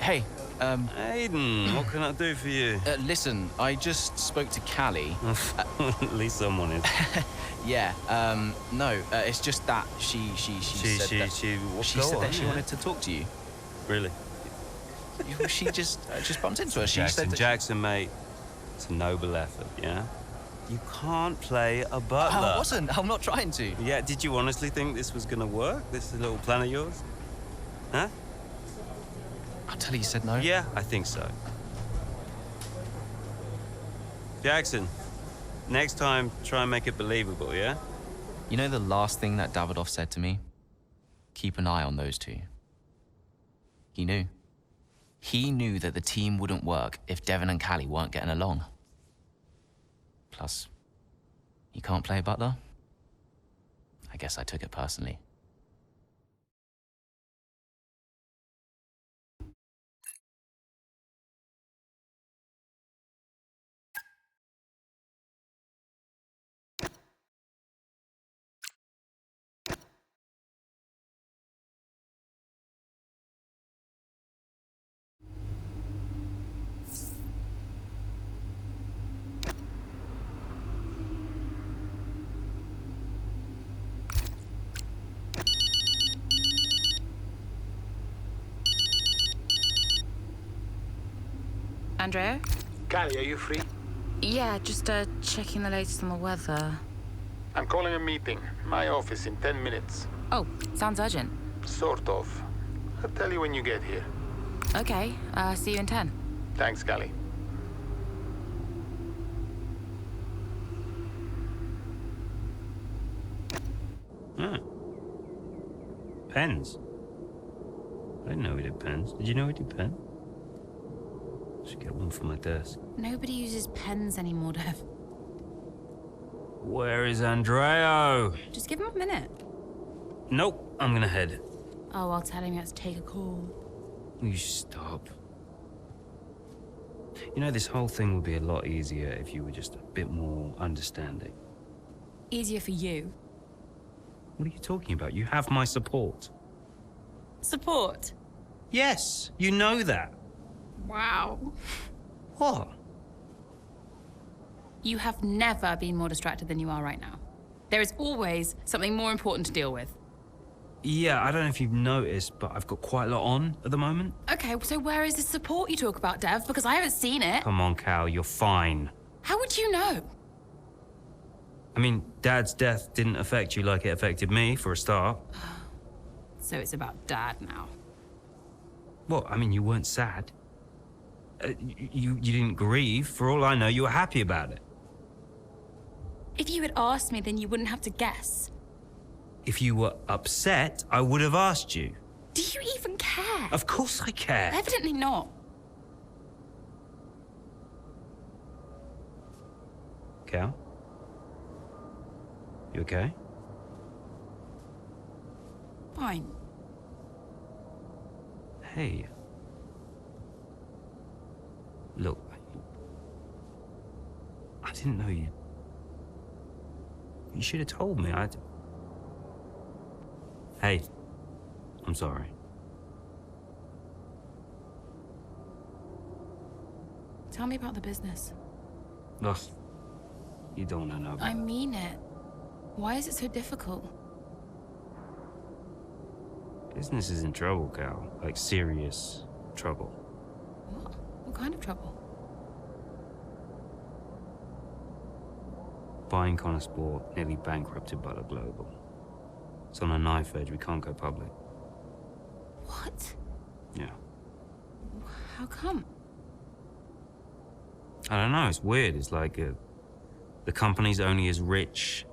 Hey, Aiden, what can I do for you? listen, I just spoke to Callie. At least someone is. Yeah, no, it's just that she said that she wanted to talk to you. Really? She just bumped into her. She Jackson, said that Jackson, mate. It's a noble effort, yeah? You can't play a butler. I wasn't. I'm not trying to. Yeah, did you honestly think this was gonna work? This little plan of yours? Huh? Until you said no. Yeah, I think so. Jackson, next time, try and make it believable, yeah? You know the last thing that Davidoff said to me? Keep an eye on those two. He knew. He knew that the team wouldn't work if Devon and Callie weren't getting along. Plus, you can't play butler? I guess I took it personally. Andrea? Callie, are you free? Yeah, just checking the latest on the weather. I'm calling a meeting. My office in 10 minutes. Oh, sounds urgent. Sort of. I'll tell you when you get here. Okay, see you in 10. Thanks, Callie. Hmm. Pens. I didn't know we did pens. Did you know we did pens? Should get one for my desk. Nobody uses pens anymore, Dev. Where is Andreo? Just give him a minute. Nope, I'm gonna head. Oh, I'll tell him he has to take a call. You stop. You know, this whole thing would be a lot easier if you were just a bit more understanding. Easier for you. What are you talking about? You have my support. Support? Yes, you know that. Wow. What? You have never been more distracted than you are right now. There is always something more important to deal with. Yeah, I don't know if you've noticed, but I've got quite a lot on at the moment. Okay, so where is the support you talk about, Dev? Because I haven't seen it. Come on, Cal, you're fine. How would you know? I mean, Dad's death didn't affect you like it affected me, for a start. So it's about Dad now. Well, I mean, you weren't sad. You didn't grieve. For all I know, you were happy about it. If you had asked me, then you wouldn't have to guess. If you were upset, I would have asked you. Do you even care? Of course I care. Evidently not. Cal? You okay? Fine. Hey. Look, I didn't know you. You should have told me. Hey, I'm sorry. Tell me about the business. Ugh, you don't want to know. I mean it. Why is it so difficult? Business is in trouble, Cal. Like, serious trouble. What? What kind of trouble? Buying Connor Sport nearly bankrupted Butler Global. It's on a knife edge. We can't go public. What? Yeah. How come? I don't know. It's weird. It's like the company's only as rich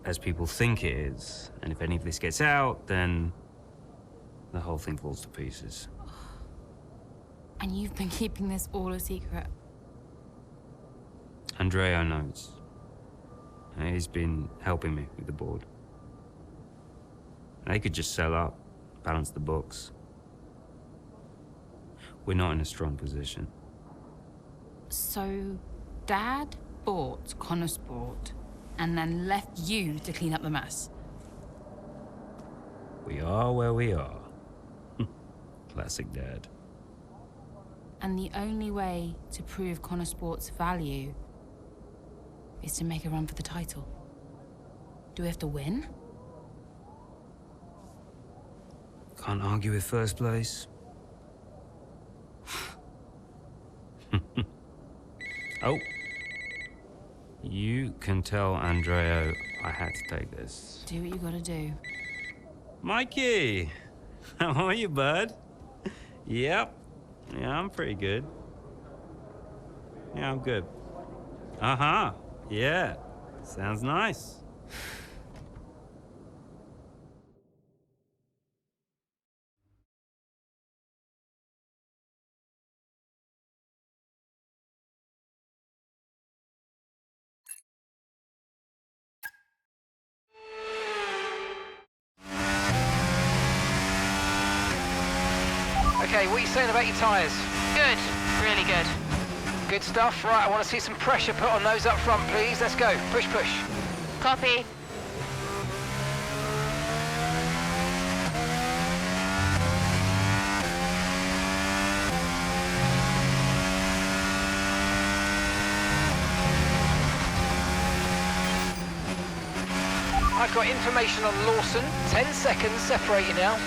as people think it is. And if any of this gets out, then the whole thing falls to pieces. And you've been keeping this all a secret? Andreo knows. He's been helping me with the board. They could just sell up, balance the books. We're not in a strong position. So, Dad bought Connor Sport and then left you to clean up the mess? We are where we are. Classic Dad. And the only way to prove Connor Sport's value is to make a run for the title. Do we have to win? Can't argue with first place. Oh. You can tell Andreo I had to take this. Do what you gotta do. Mikey! How are you, bud? Yep. Yeah, I'm pretty good. Yeah, I'm good. Uh-huh. Yeah. Sounds nice. Okay, what are you saying about your tyres? Good, really good. Good stuff. Right, I want to see some pressure put on those up front, please. Let's go. Push, push. Copy. I've got information on Lawson. 10 seconds, separate you now.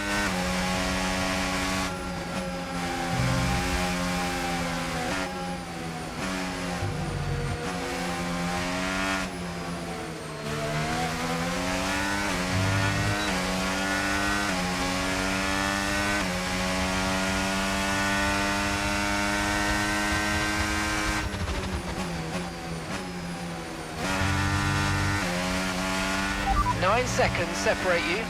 Nine seconds, separate you.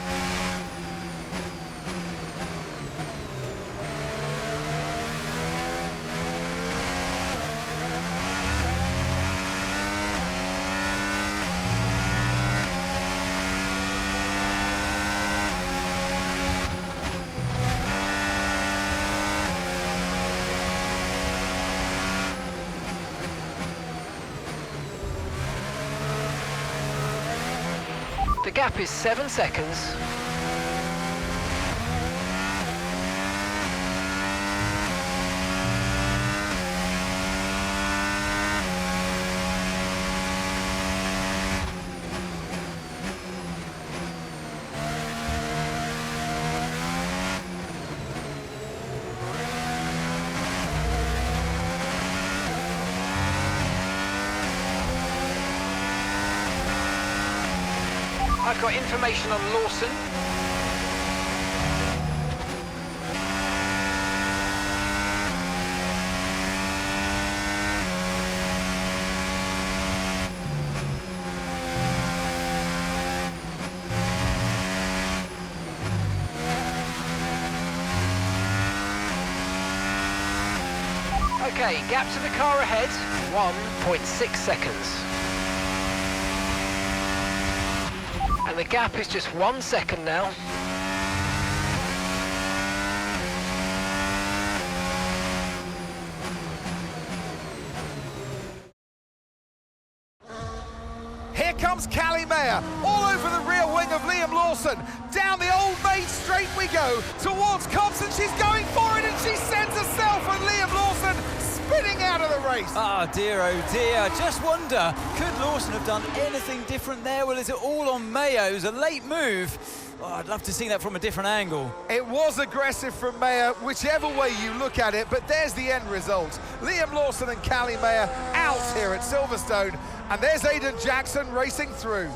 The gap is 7 seconds. I've got information on Lawson. Okay, gap to the car ahead, 1.6 seconds. And the gap is just 1 second now. Here comes Callie Mayer, all over the rear wing of Liam Lawson. Down the Old Maid Straight we go, towards Cobbs, and she's going for it, and she sends herself and Liam Lawson spinning out of the race. Oh dear, I just wonder, could Lawson have done anything different there? Well, is it all on Mayo's? A late move. Oh, I'd love to see that from a different angle. It was aggressive from Mayer, whichever way you look at it, but there's the end result. Liam Lawson and Callie Mayer out here at Silverstone, and there's Aidan Jackson racing through.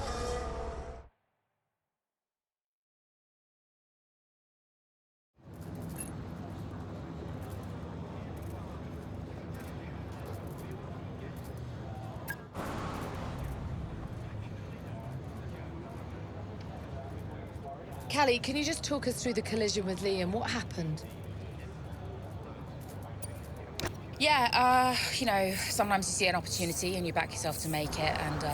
Callie, can you just talk us through the collision with Liam? What happened? Yeah, you know, sometimes you see an opportunity and you back yourself to make it, and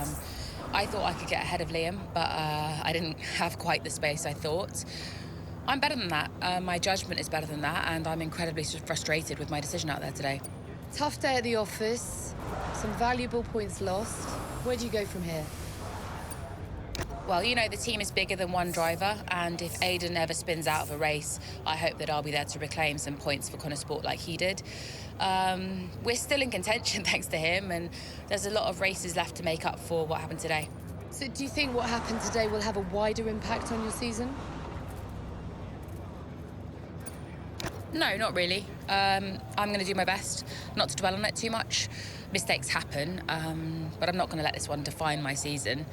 I thought I could get ahead of Liam, but I didn't have quite the space I thought. I'm better than that. My judgment is better than that, and I'm incredibly frustrated with my decision out there today. Tough day at the office, some valuable points lost. Where do you go from here? Well, you know, the team is bigger than one driver, and if Aidan ever spins out of a race, I hope that I'll be there to reclaim some points for Connor Sport like he did. We're still in contention thanks to him, and there's a lot of races left to make up for what happened today. So do you think what happened today will have a wider impact on your season? No, not really. I'm going to do my best not to dwell on it too much. Mistakes happen, but I'm not going to let this one define my season.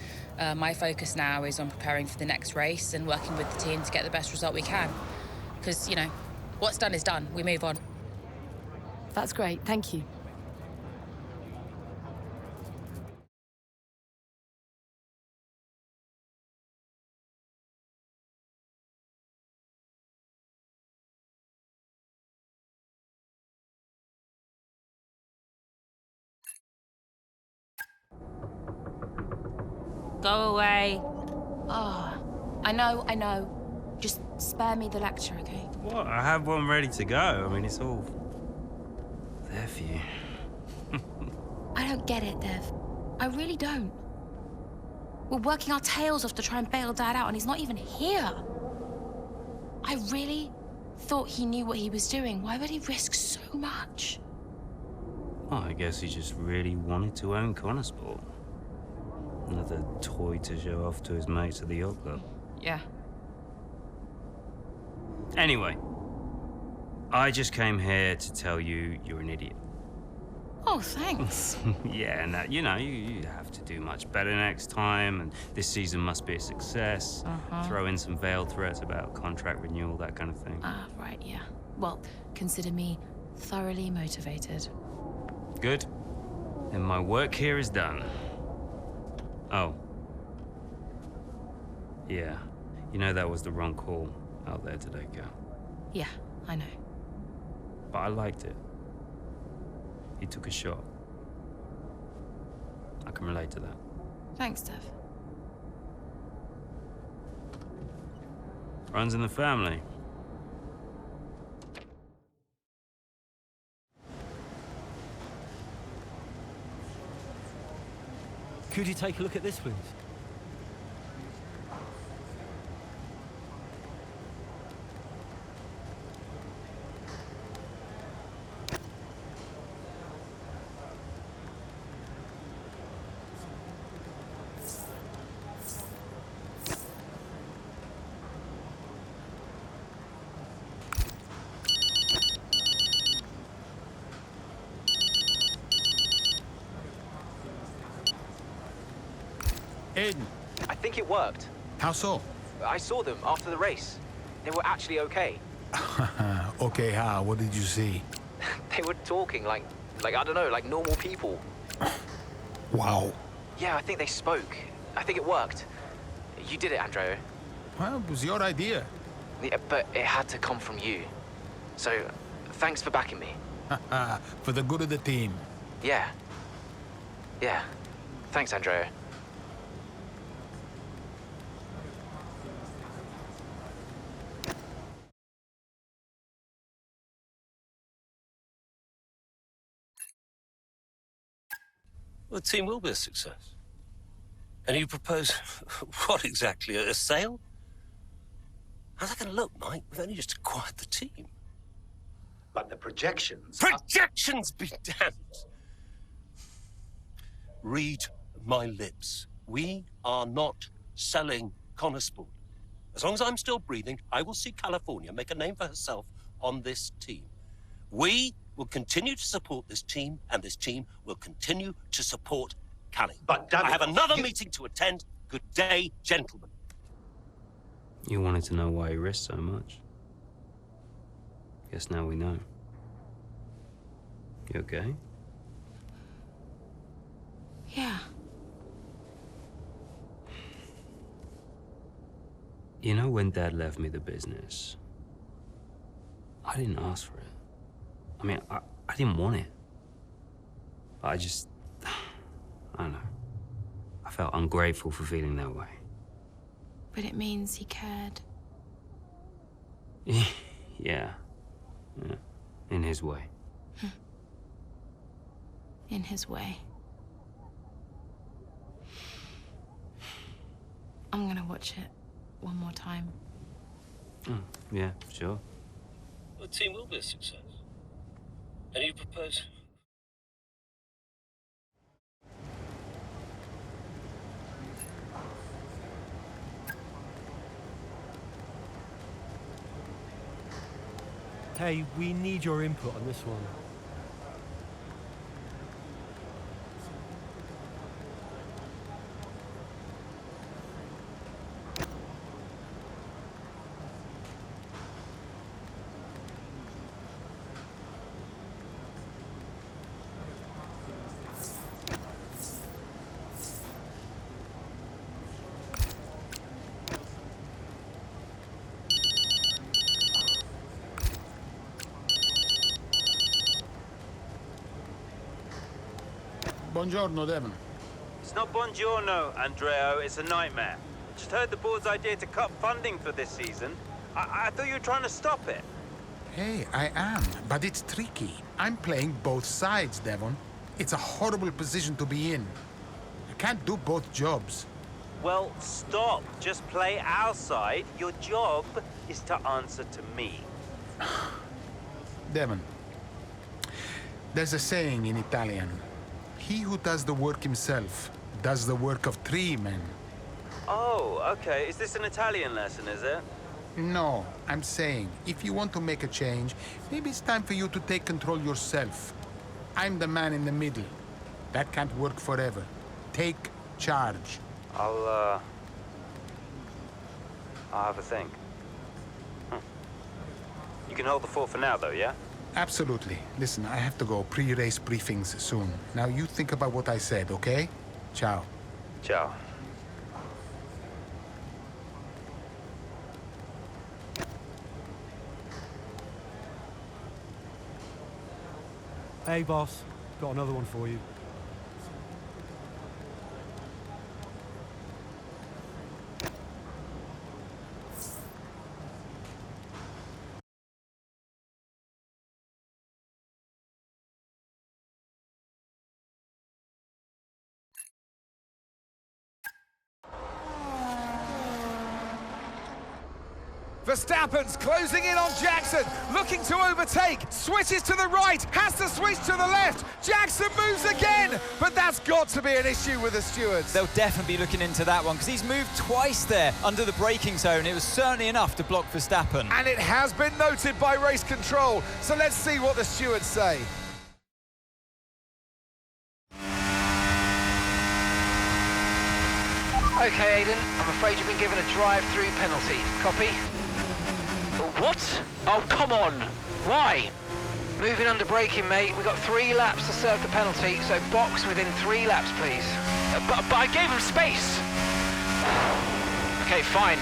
My focus now is on preparing for the next race and working with the team to get the best result we can. Because, you know, what's done is done. We move on. That's great, thank you. Go away. Oh, I know. Just spare me the lecture, okay? What? I have one ready to go. I mean, it's all there for you. I don't get it, Dev. I really don't. We're working our tails off to try and bail Dad out, and he's not even here. I really thought he knew what he was doing. Why would he risk so much? Well, I guess he just really wanted to own Connorsport. Another toy to show off to his mates at the yacht club. Yeah. Anyway, I just came here to tell you you're an idiot. Oh, thanks. Yeah, and that, you know, you have to do much better next time, and this season must be a success. Throw in some veiled threats about contract renewal, that kind of thing. Right, yeah. Well, consider me thoroughly motivated. Good. Then my work here is done. Oh. Yeah. You know that was the wrong call out there today, Cal. Yeah, I know. But I liked it. He took a shot. I can relate to that. Thanks, Dev. Runs in the family. Could you take a look at this, please? Aiden. I think it worked. How so? I saw them after the race. They were actually okay. Okay, how? What did you see? They were talking like I don't know, like normal people. Wow. Yeah, I think they spoke. I think it worked. You did it, Andrea. Well, it was your idea. Yeah, but it had to come from you. So, thanks for backing me. For the good of the team. Yeah. Yeah. Thanks, Andrea. Well, the team will be a success. And you propose, what exactly, a sale? How's that going to look, Mike? We've only just acquired the team. But the projections... Projections be damned! Read my lips. We are not selling Connorsport. As long as I'm still breathing, I will see California make a name for herself on this team. We will continue to support this team, and this team will continue to support Callie. But damn it, I have another meeting to attend. Good day, gentlemen. You wanted to know why he risked so much. Guess now we know. You okay? Yeah. You know, when Dad left me the business, I didn't ask for it. I mean, I didn't want it. I just... I don't know. I felt ungrateful for feeling that way. But it means he cared. Yeah. In his way. In his way. I'm gonna watch it one more time. Oh, yeah, sure. The team will be a success. Any propose? Hey, we need your input on this one. Buongiorno, Devon. It's not buongiorno, Andreo. It's a nightmare. Just heard the board's idea to cut funding for this season. I thought you were trying to stop it. Hey, I am, but it's tricky. I'm playing both sides, Devon. It's a horrible position to be in. I can't do both jobs. Well, stop. Just play our side. Your job is to answer to me. Devon, there's a saying in Italian. He who does the work himself does the work of 3 men. Oh, okay. Is this an Italian lesson, is it? No, I'm saying, if you want to make a change, maybe it's time for you to take control yourself. I'm the man in the middle. That can't work forever. Take charge. I'll have a think. You can hold the fort for now, though, yeah? Absolutely. Listen, I have to go. Pre-race briefings soon. Now you think about what I said, okay? Ciao. Ciao. Hey, boss. Got another one for you. Verstappen's closing in on Jackson, looking to overtake, switches to the right, has to switch to the left. Jackson moves again, but that's got to be an issue with the stewards. They'll definitely be looking into that one because he's moved twice there under the braking zone. It was certainly enough to block Verstappen. And it has been noted by race control, so let's see what the stewards say. Okay, Aiden, I'm afraid you've been given a drive-through penalty. Copy? What? Oh, come on. Why? Moving under braking, mate. We've got 3 laps to serve the penalty, so box within 3 laps, please. But I gave him space. Okay, fine.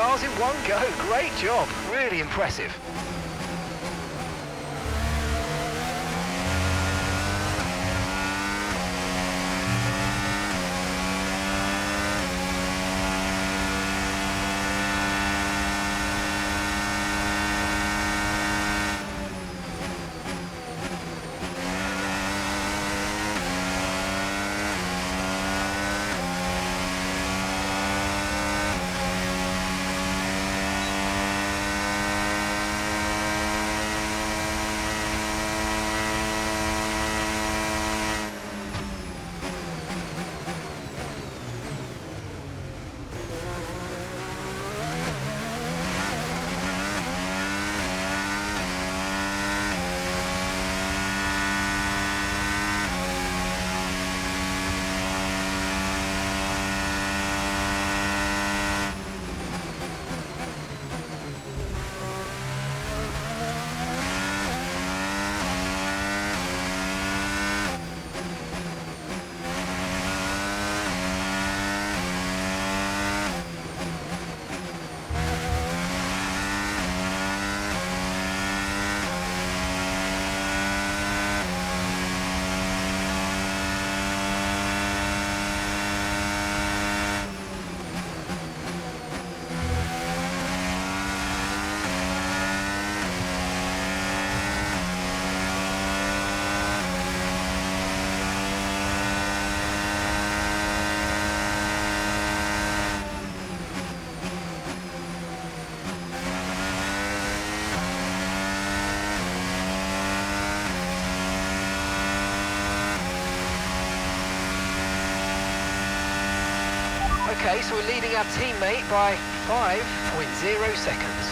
cars in one go. Great job. Really impressive. Okay, so we're leading our teammate by 5.0 seconds.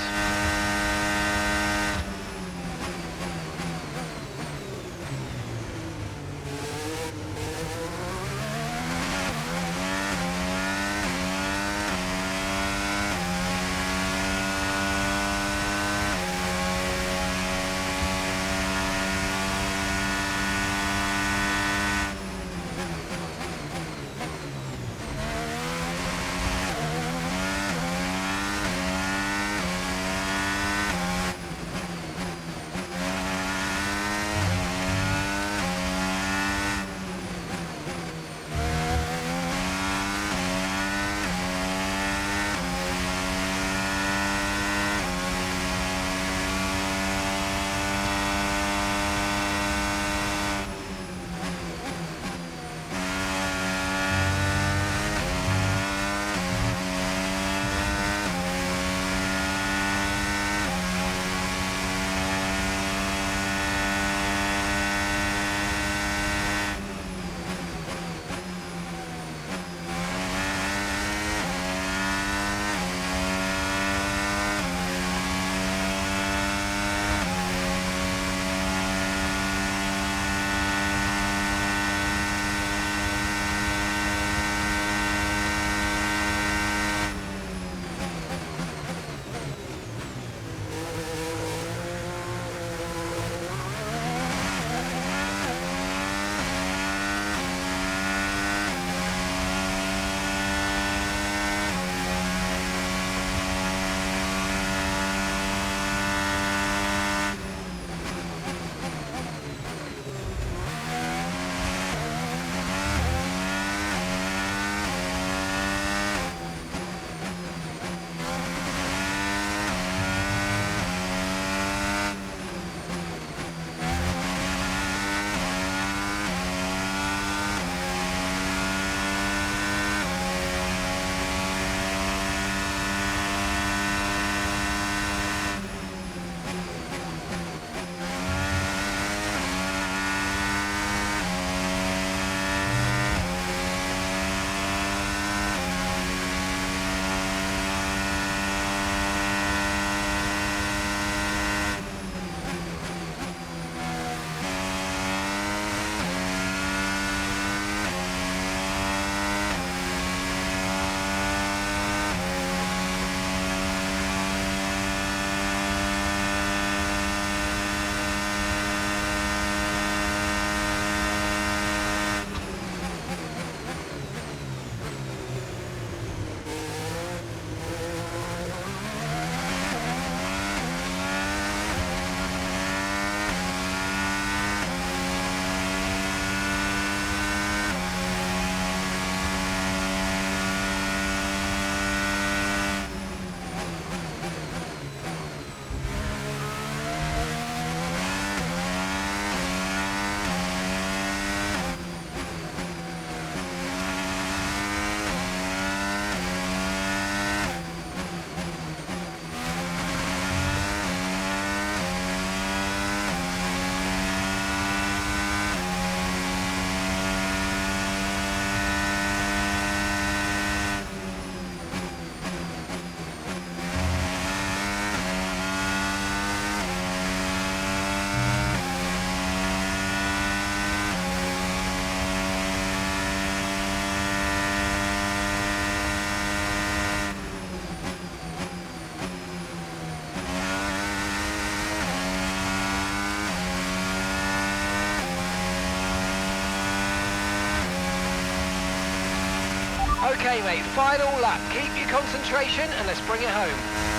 Okay, mate, final lap. Keep your concentration and let's bring it home.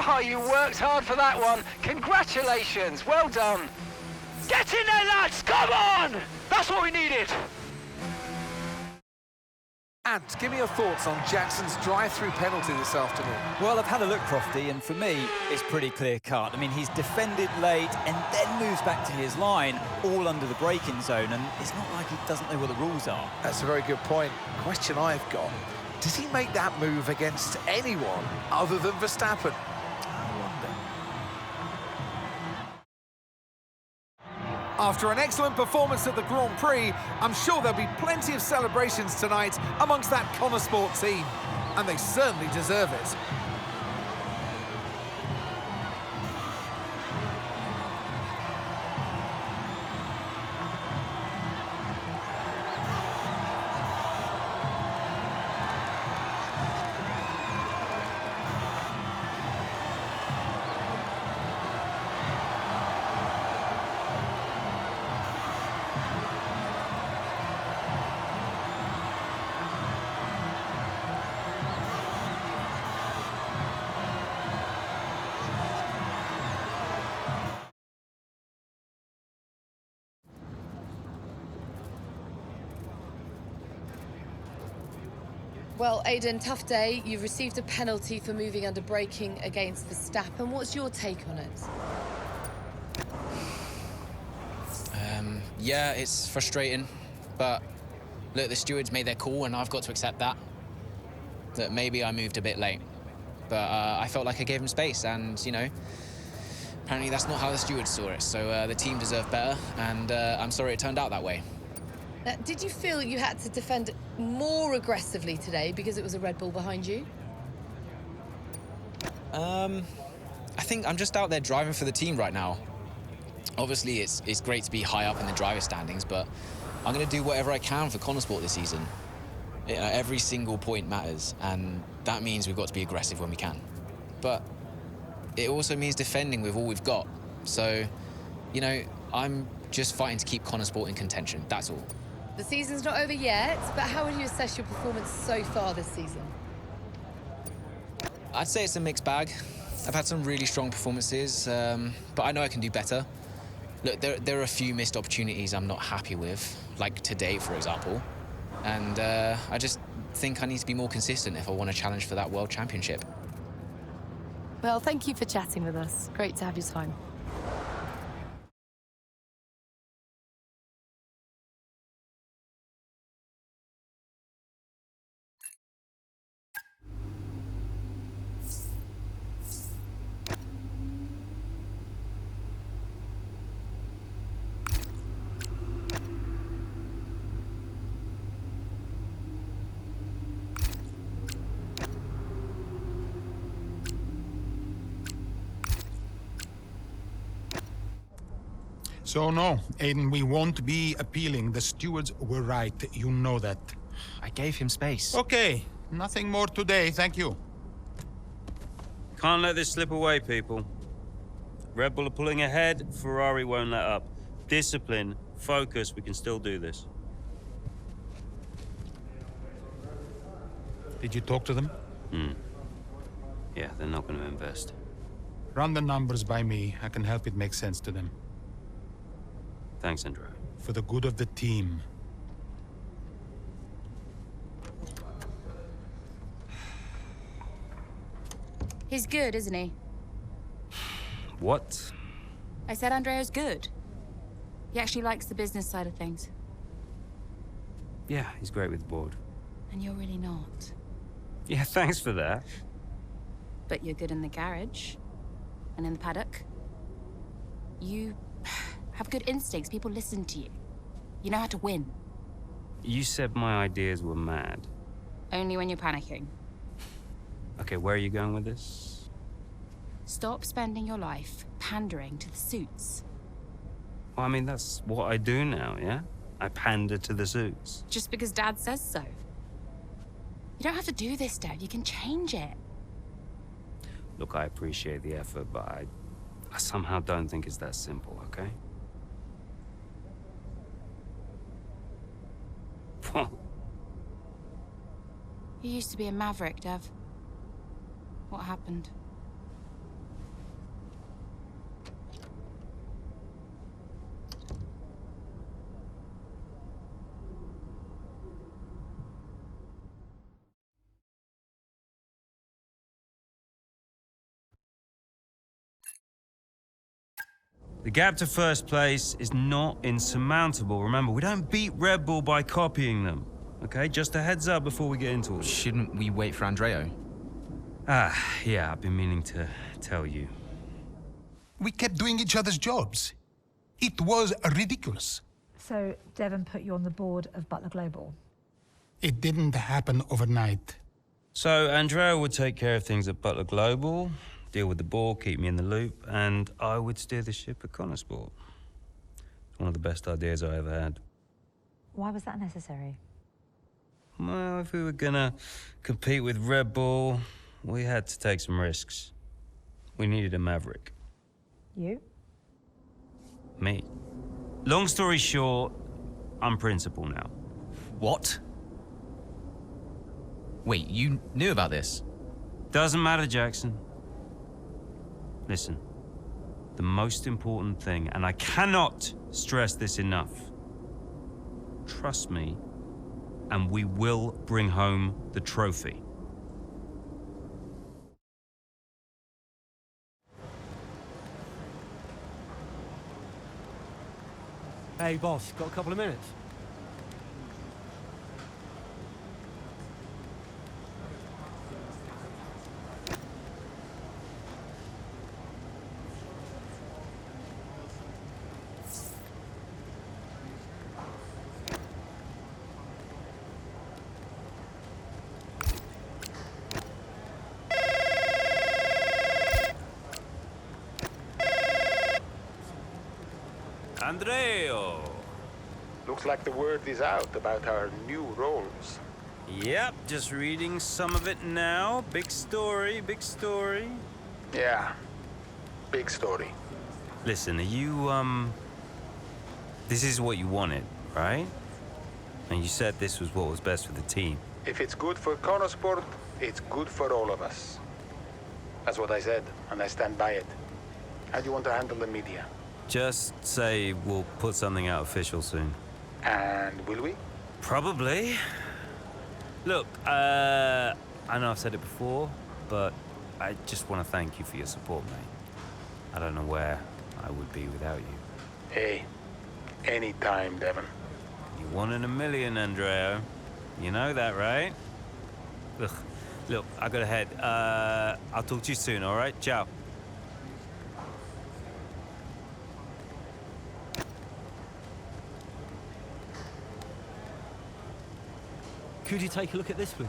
Oh, you worked hard for that one. Congratulations, well done. Get in there, lads, come on! That's what we needed. And give me your thoughts on Jackson's drive-through penalty this afternoon. Well, I've had a look, Crofty, and for me, it's pretty clear-cut. I mean, he's defended late and then moves back to his line, all under the braking zone, and it's not like he doesn't know what the rules are. That's a very good point. Question I've got, does he make that move against anyone other than Verstappen? After an excellent performance at the Grand Prix, I'm sure there'll be plenty of celebrations tonight amongst that Connosport team, and they certainly deserve it. Well, Aiden, tough day. You've received a penalty for moving under braking against Verstappen. What's your take on it? Yeah, it's frustrating, but look, the stewards made their call and I've got to accept that. That maybe I moved a bit late, but I felt like I gave him space, and, you know, apparently that's not how the stewards saw it, so the team deserved better, and I'm sorry it turned out that way. Did you feel you had to defend more aggressively today because it was a Red Bull behind you? I think I'm just out there driving for the team right now. Obviously, it's great to be high up in the driver standings, but I'm going to do whatever I can for Connosport this season. Every single point matters, and that means we've got to be aggressive when we can. But it also means defending with all we've got. So, you know, I'm just fighting to keep Connosport in contention, that's all. The season's not over yet, but how would you assess your performance so far this season? I'd say it's a mixed bag. I've had some really strong performances, but I know I can do better. Look, there are a few missed opportunities I'm not happy with, like today, for example. And I just think I need to be more consistent if I want to challenge for that World Championship. Well, thank you for chatting with us. Great to have your time. So no, Aiden, we won't be appealing. The stewards were right. You know that. I gave him space. Okay, nothing more today, thank you. Can't let this slip away, people. Red Bull are pulling ahead, Ferrari won't let up. discipline, focus, we can still do this. Did you talk to them? Yeah, they're not going to invest. Run the numbers by me. I can help it make sense to them. Thanks, Andrew. For the good of the team. He's good, isn't he? What? I said Andrea's good. He actually likes the business side of things. Yeah, he's great with the board. And you're really not. Yeah, thanks for that. But you're good in the garage. And in the paddock. You have good instincts. People listen to you. You know how to win. You said my ideas were mad. Only when you're panicking. Okay, where are you going with this? Stop spending your life pandering to the suits. Well, I mean, that's what I do now, yeah? I pander to the suits. Just because Dad says so. You don't have to do this, Dad. You can change it. Look, I appreciate the effort, but I somehow don't think it's that simple, okay? What? You used to be a maverick, Dev. What happened? The gap to first place is not insurmountable. Remember, we don't beat Red Bull by copying them. Okay, just a heads up before we get into it. Shouldn't we wait for Andreo? Yeah, I've been meaning to tell you. We kept doing each other's jobs. It was ridiculous. So Devon put you on the board of Butler Global? It didn't happen overnight. So Andrea would take care of things at Butler Global, deal with the board, keep me in the loop, and I would steer the ship at Connorsport. It's one of the best ideas I ever had. Why was that necessary? Well, if we were gonna compete with Red Bull, we had to take some risks. We needed a maverick. You? Me. Long story short, I'm principal now. What? Wait, you knew about this? Doesn't matter, Jackson. Listen, the most important thing, and I cannot stress this enough, trust me, and we will bring home the trophy. Hey, boss, got a couple of minutes? Andreo! Looks like the word is out about our new roles. Yep, just reading some of it now. Big story, big story. Yeah, big story. Listen, are you, this is what you wanted, right? And you said this was what was best for the team. If it's good for Connorsport, it's good for all of us. That's what I said, and I stand by it. How do you want to handle the media? Just say we'll put something out official soon. And will we? Probably. Look, I know I've said it before, but I just want to thank you for your support, mate. I don't know where I would be without you. Hey, anytime, Devon. You're 1 in a million, Andreo. You know that, right? Ugh. Look, I gotta head. I'll talk to you soon, all right? Ciao. Could you take a look at this, please?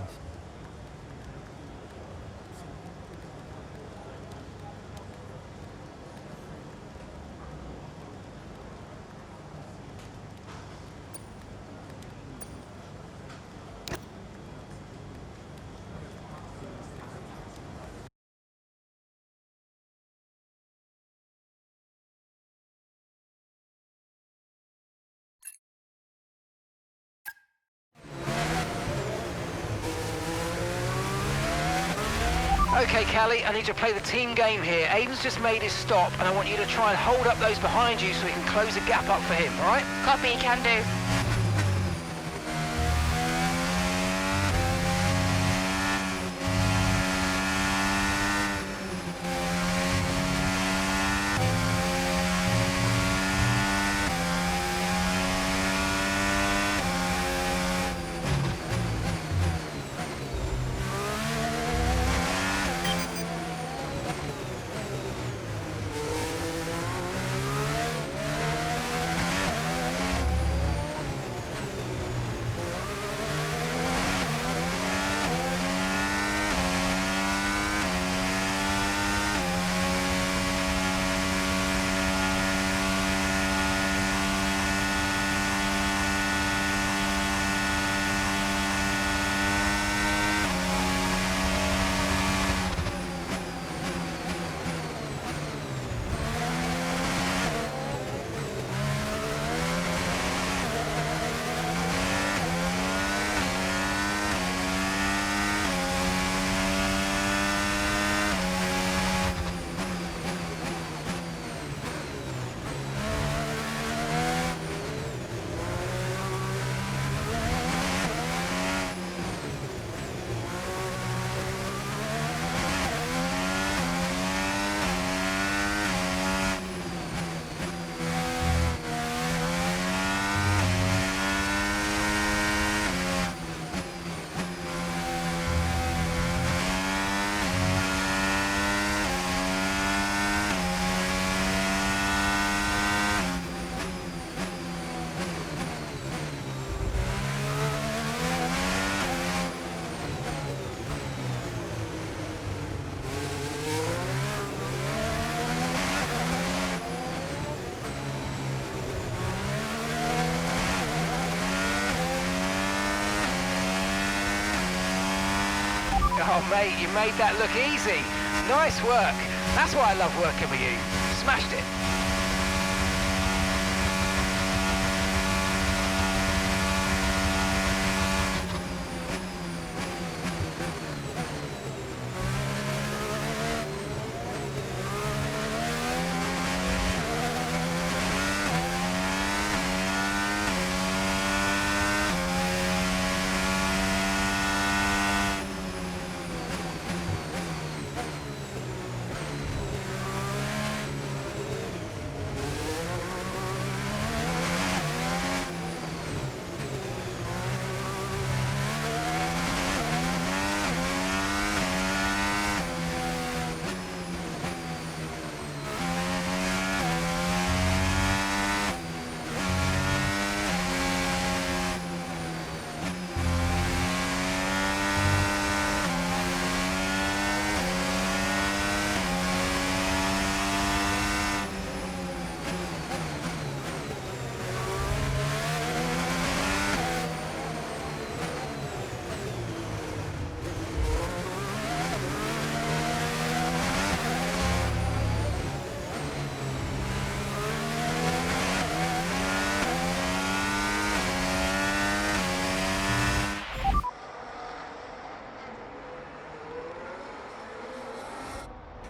Okay, Callie, I need you to play the team game here. Aiden's just made his stop, and I want you to try and hold up those behind you so we can close the gap up for him, all right? Copy, can do. Oh, mate, you made that look easy. Nice work. That's why I love working with you. Smashed it.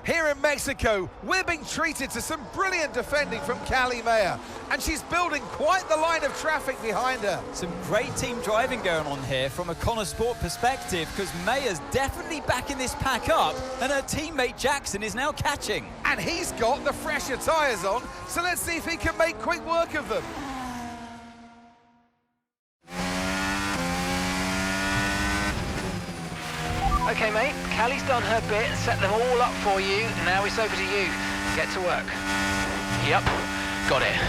Here in Mexico, we're being treated to some brilliant defending from Callie Mayer, and she's building quite the line of traffic behind her. Some great team driving going on here from a Connor Sport perspective, because Mayer's definitely backing this pack up, and her teammate Jackson is now catching. And he's got the fresher tyres on, so let's see if he can make quick work of them. Okay, mate, Callie's done her bit and set them all up for you. Now it's over to you. Get to work. Yep, got it.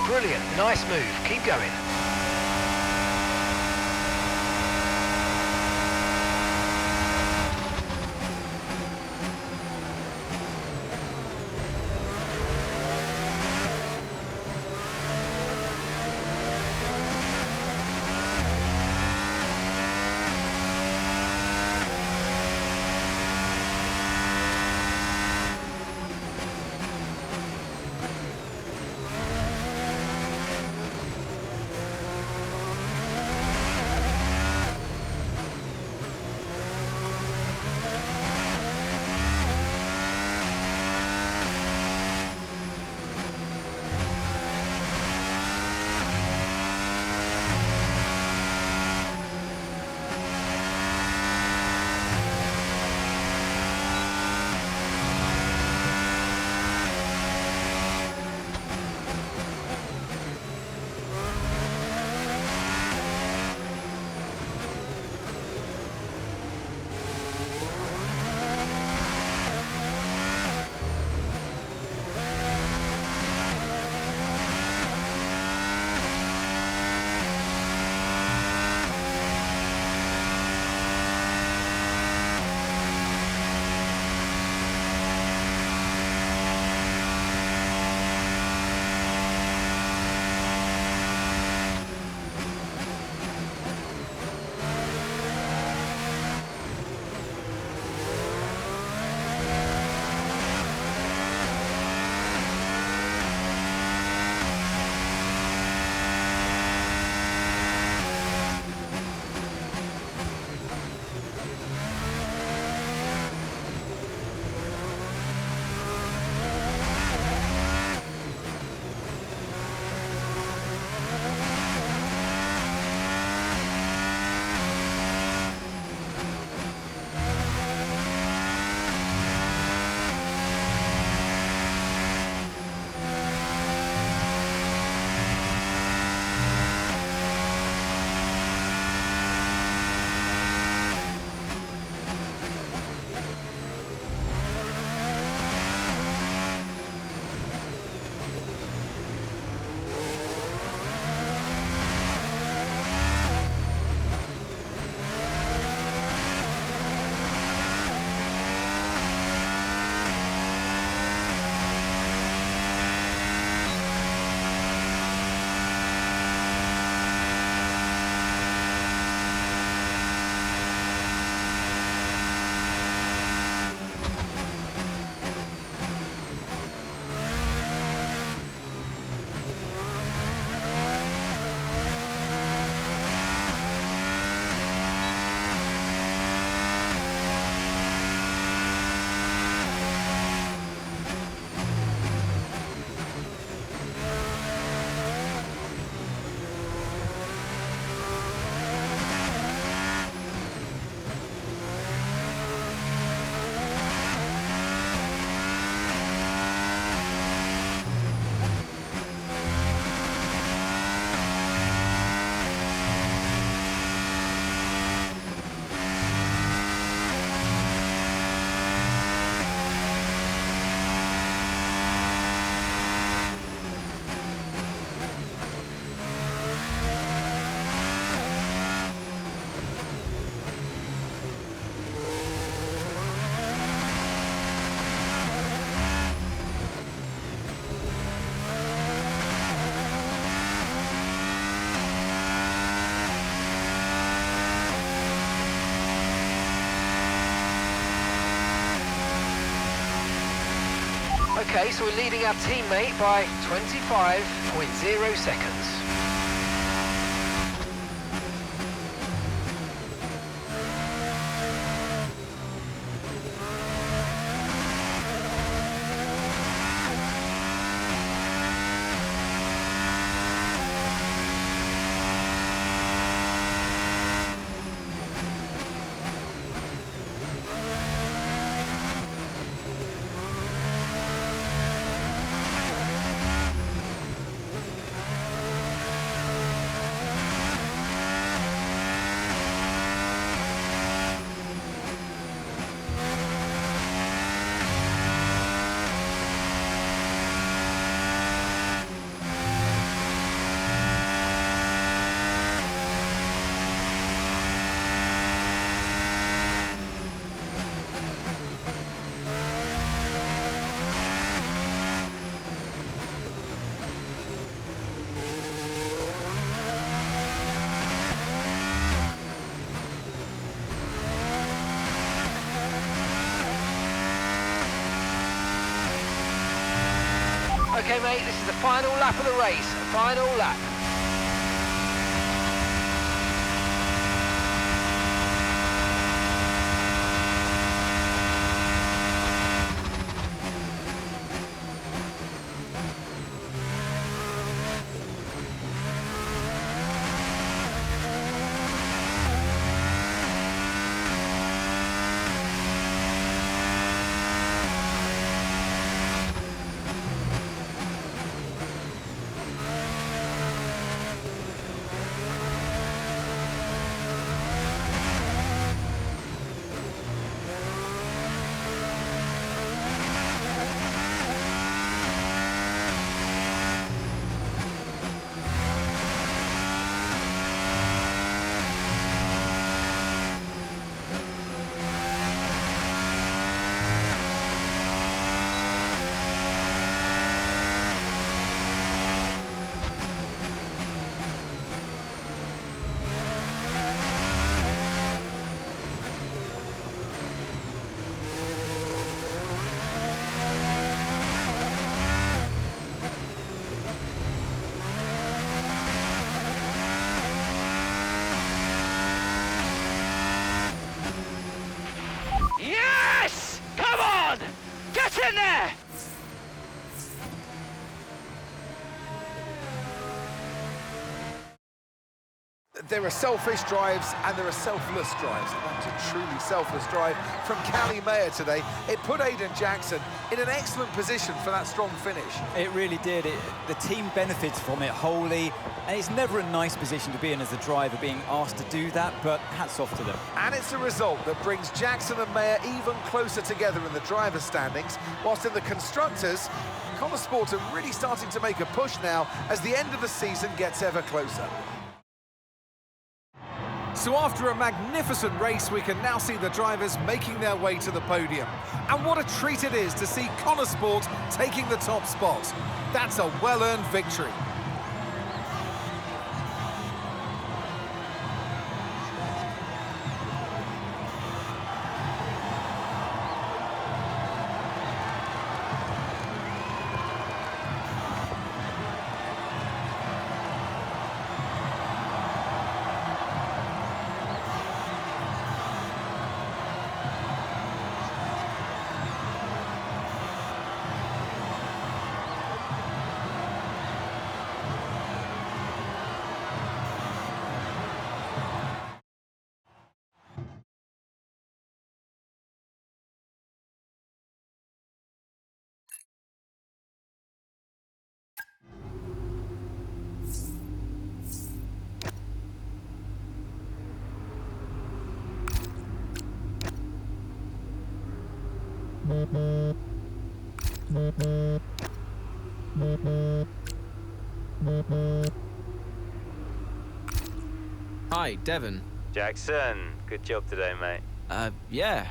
Brilliant, nice move, keep going. Okay, so we're leading our teammate by 25.0 seconds. Okay, mate, this is the final lap of the race. Final lap. Yes! Come on! Get in there! There are selfish drives and there are selfless drives. That was a truly selfless drive from Callie Mayer today. It put Aiden Jackson in an excellent position for that strong finish. It really did. The team benefits from it wholly, and it's never a nice position to be in as a driver, being asked to do that, but hats off to them. And it's a result that brings Jackson and Mayer even closer together in the driver's standings, whilst in the constructors, Connor Sport are really starting to make a push now as the end of the season gets ever closer. So after a magnificent race, we can now see the drivers making their way to the podium. And what a treat it is to see Connor Sport taking the top spot. That's a well-earned victory. Hi, Devon. Jackson, good job today, mate. Yeah,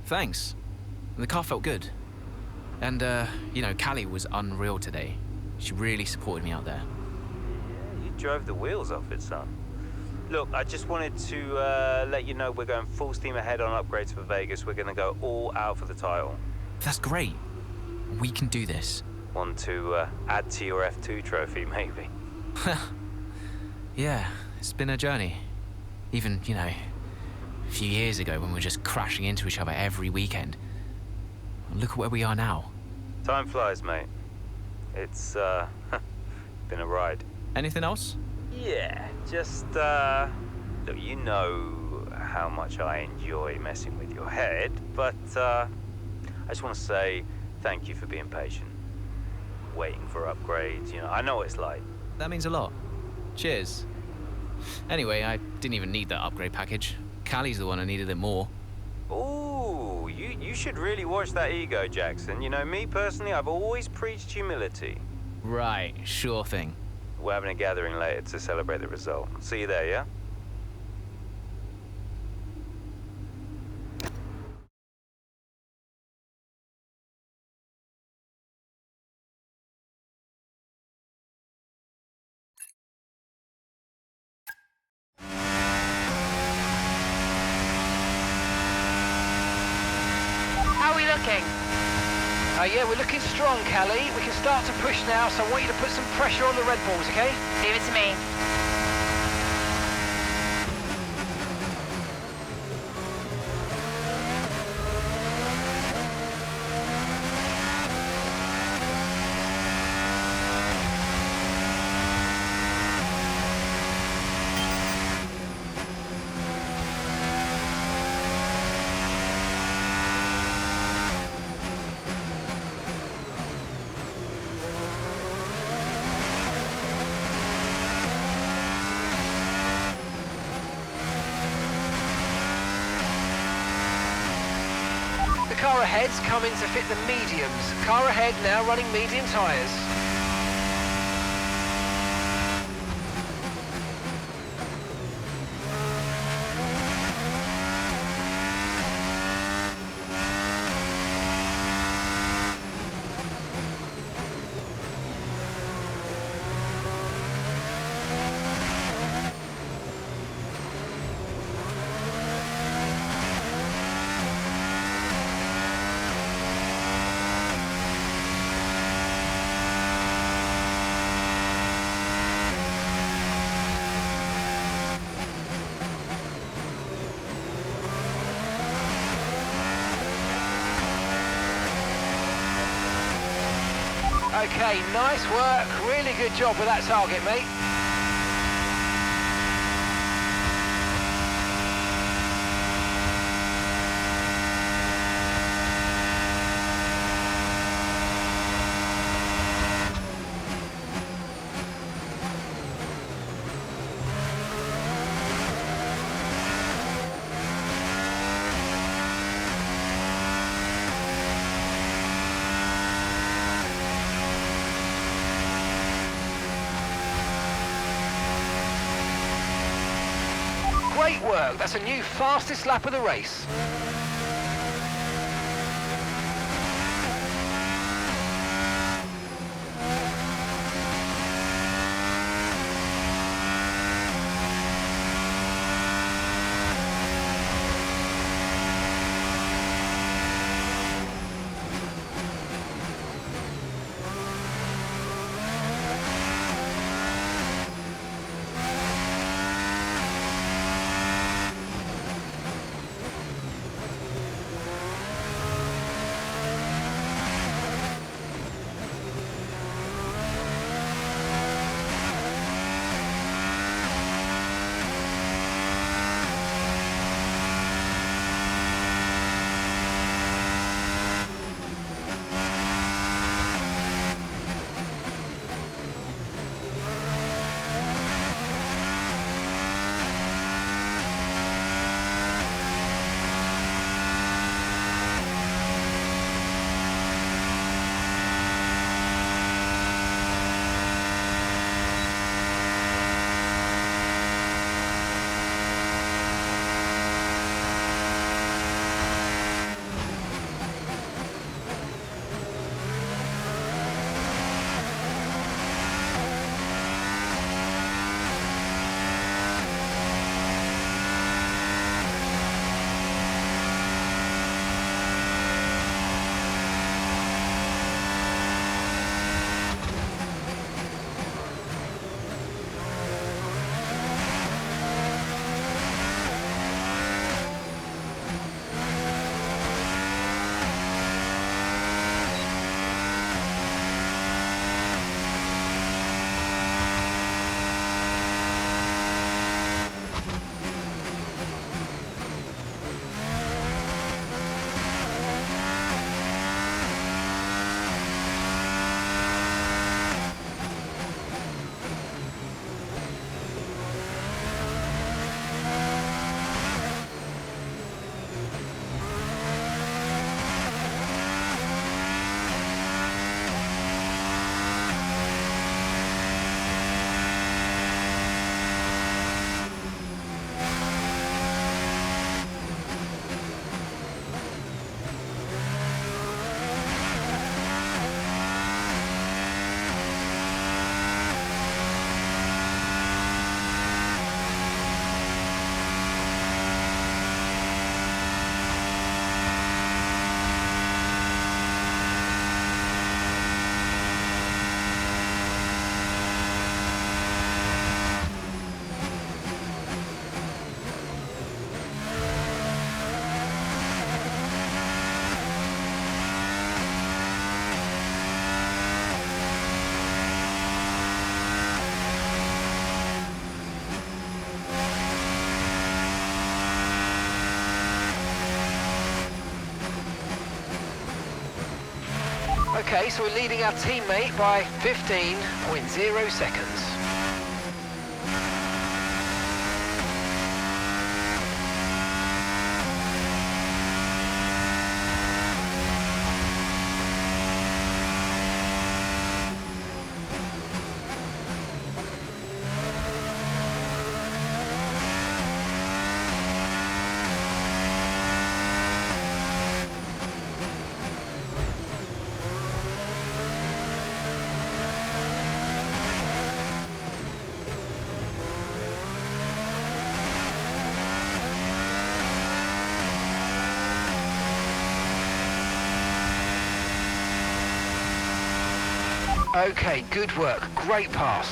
thanks. The car felt good. And, you know, Callie was unreal today. She really supported me out there. Yeah, you drove the wheels off it, son. Look, I just wanted to let you know we're going full steam ahead on upgrades for Vegas. We're going to go all out for the title. That's great. We can do this. Want to add to your F2 trophy, maybe? Yeah, it's been a journey. Even, you know, a few years ago when we were just crashing into each other every weekend. Look at where we are now. Time flies, mate. It's, been a ride. Anything else? Yeah, just, look, you know how much I enjoy messing with your head, but, I just want to say thank you for being patient. Waiting for upgrades, you know, I know what it's like. That means a lot. Cheers. Anyway, I didn't even need that upgrade package. Callie's the one who needed it more. Ooh, you should really watch that ego, Jackson. You know, me personally, I've always preached humility. Right, sure thing. We're having a gathering later to celebrate the result. See you there, yeah? How are we looking? Yeah, we're looking strong, Callie. We can start to push now, so I want you to put some pressure on the Red Bulls, okay? Leave it to me. The car ahead's coming to fit the mediums. Car ahead now running medium tyres. Okay, nice work. Really good job with that target, mate. Great work. That's a new fastest lap of the race. Okay, so we're leading our teammate by 15.0 seconds. Okay, good work. Great pass.